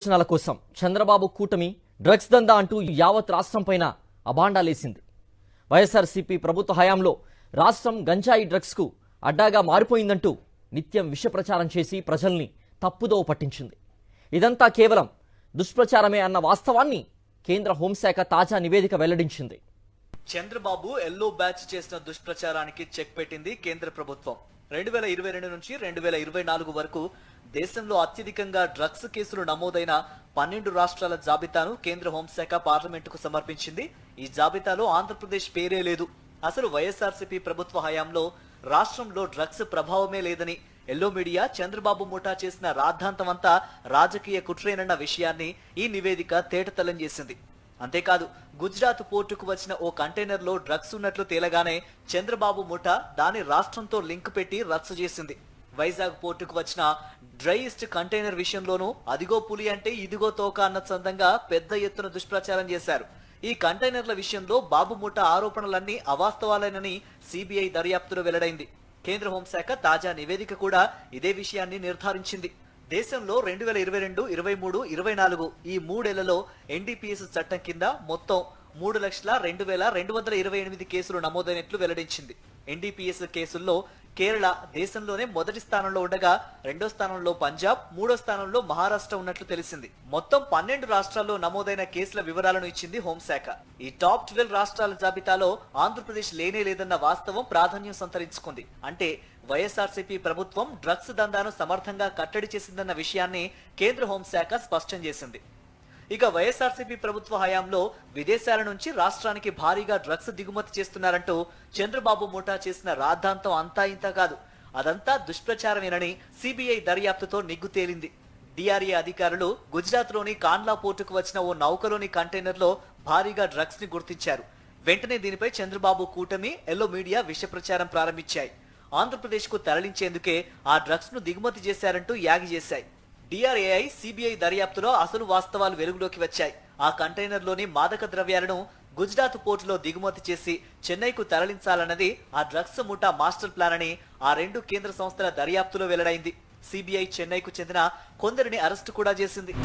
ప్రయోజనాల కోసం చంద్రబాబు కూటమి డ్రగ్స్ దందా అంటూ యావత్ రాష్ట్రంపైన అభాండాలేసింది. వైఎస్ఆర్సీపీ ప్రభుత్వ హయాంలో రాష్ట్రం గంజాయి డ్రగ్స్ కు అడ్డాగా మారిపోయిందంటూ నిత్యం విష ప్రచారం చేసి ప్రజల్ని తప్పుదోవ పట్టించింది. ఇదంతా కేవలం దుష్ప్రచారమే అన్న వాస్తవాన్ని కేంద్ర హోంశాఖ తాజా నివేదిక వెల్లడించింది. చంద్రబాబు ఎల్లో బ్యాచ్ చేసిన దుష్ప్రచారానికి చెక్ పెట్టింది కేంద్ర ప్రభుత్వం. 2022 నుంచి 2024 వరకు దేశంలో అత్యధికంగా డ్రగ్స్ కేసులు నమోదైన 12 రాష్ట్రాల జాబితాను కేంద్ర హోంశాఖ పార్లమెంటుకు సమర్పించింది. ఈ జాబితాలో ఆంధ్రప్రదేశ్ పేరే లేదు. అసలు వైఎస్ఆర్సీపీ ప్రభుత్వ హయాంలో రాష్ట్రంలో డ్రగ్స్ ప్రభావమే లేదని ఎల్లో మీడియా చంద్రబాబు ముఠా చేసిన రాద్ధాంతమంతా రాజకీయ కుట్రేనన్న విషయాన్ని ఈ నివేదిక తేటతెల్లం చేసింది. అంతేకాదు, గుజరాత్ పోర్టుకు వచ్చిన ఓ కంటైనర్ లో డ్రగ్స్ ఉన్నట్లు తేలగానే చంద్రబాబు ముఠా దాని రాష్ట్రంతో లింక్ పెట్టి రచ్చ చేసింది. వైజాగ్ పోర్టుకు వచ్చిన డ్రై ఈస్ట్ కంటైనర్ విషయంలోనూ అదిగో పులి అంటే ఇదిగో తోక అన్న చందంగా పెద్ద ఎత్తున దుష్ప్రచారం చేశారు. ఈ కంటైనర్ల విషయంలో బాబు ముఠా ఆరోపణలన్నీ అవాస్తవాలేనని సిబిఐ దర్యాప్తులో వెల్లడైంది. కేంద్ర హోంశాఖ తాజా నివేదిక కూడా ఇదే విషయాన్ని నిర్ధారించింది. దేశంలో 2022, 23, 24 ఈ మూడేళ్లలో ఎన్డీపీఎస్ చట్టం కింద మొత్తం 3,02,228 కేసులు నమోదైనట్లు వెల్లడించింది. ఎన్డీపీఎస్ కేసుల్లో కేరళ దేశంలోనే మొదటి స్థానంలో ఉండగా రెండో స్థానంలో పంజాబ్, మూడో స్థానంలో మహారాష్ట్ర ఉన్నట్లు తెలిసింది. మొత్తం 12 రాష్ట్రాల్లో నమోదైన కేసుల వివరాలను ఇచ్చింది హోంశాఖ. ఈ టాప్ 12 రాష్ట్రాల జాబితాలో ఆంధ్రప్రదేశ్ లేనే లేదన్న వాస్తవం ప్రాధాన్యం సంతరించుకుంది. అంటే వైఎస్ఆర్సీపీ ప్రభుత్వం డ్రగ్స్ దందాను సమర్థంగా కట్టడి చేసిందన్న విషయాన్ని కేంద్ర హోంశాఖ స్పష్టం చేసింది. ఇక వైఎస్ఆర్సీపీ ప్రభుత్వ హయాంలో విదేశాల నుంచి రాష్ట్రానికి భారీగా డ్రగ్స్ దిగుమతి చేస్తున్నారంటూ చంద్రబాబు ముఠా చేసిన రాద్ధాంతం అంతా ఇంత కాదు. అదంతా దుష్ప్రచారమేనని సిబిఐ దర్యాప్తుతో నిగ్గు తేలింది. డిఆర్ఏ అధికారులు గుజరాత్ లోని కాండ్లా పోర్టుకు వచ్చిన ఓ నౌకలోని కంటైనర్ లో భారీగా డ్రగ్స్ ని గుర్తించారు. వెంటనే దీనిపై చంద్రబాబు కూటమి, ఎల్లో మీడియా విష ప్రచారం ప్రారంభించాయి. ఆంధ్రప్రదేశ్ కు తరలించేందుకే ఆ డ్రగ్స్ ను దిగుమతి చేశారంటూ యాగి చేశాయి. డిఆర్ఏఐ, సిబిఐ దర్యాప్తులో అసలు వాస్తవాలు వెలుగులోకి వచ్చాయి. ఆ కంటైనర్ లోని మాదక ద్రవ్యాలను గుజరాత్ పోర్టులో దిగుమతి చేసి చెన్నైకు తరలించాలన్నది ఆ డ్రగ్స్ ముఠా మాస్టర్ ప్లాన్ అని ఆ రెండు కేంద్ర సంస్థల దర్యాప్తులో వెల్లడైంది. సిబిఐ చెన్నైకు చెందిన కొందరిని అరెస్టు కూడా చేసింది.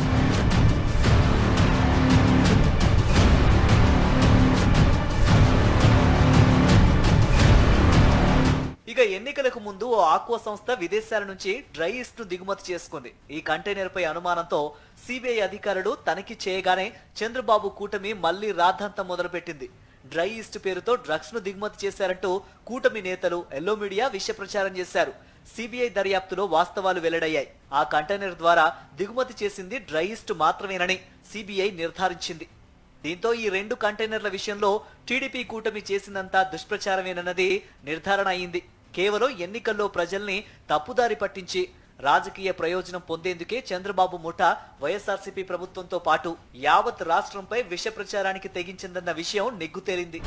ఇక ఎన్నికలకు ముందు ఓ ఆక్వా సంస్థ విదేశాల నుంచి డ్రై ఈస్ట్ ను దిగుమతి చేసుకుంది. ఈ కంటైనర్ పై అనుమానంతో సిబిఐ అధికారులు తనిఖీ చేయగానే చంద్రబాబు కూటమి మళ్లీ రాద్ధాంతం మొదలుపెట్టింది. డ్రై ఈస్ట్ పేరుతో డ్రగ్స్ ను దిగుమతి చేశారంటూ కూటమి నేతలు, ఎల్లో మీడియా విష ప్రచారం చేశారు. సిబిఐ దర్యాప్తులో వాస్తవాలు వెల్లడయ్యాయి. ఆ కంటైనర్ ద్వారా దిగుమతి చేసింది డ్రై ఈస్ట్ మాత్రమేనని సిబిఐ నిర్ధారించింది. దీంతో ఈ రెండు కంటైనర్ల విషయంలో టీడీపీ కూటమి చేసిందంతా దుష్ప్రచారమేనన్నది నిర్ధారణ అయింది. కేవలం ఎన్నికల్లో ప్రజల్ని తప్పుదారి పట్టించి రాజకీయ ప్రయోజనం పొందేందుకే చంద్రబాబు ముఠా వైఎస్ఆర్సీపీ ప్రభుత్వంతో పాటు యావత్ రాష్ట్రంపై విష ప్రచారానికి తెగించిందన్న విషయం నిగ్గు తేలింది.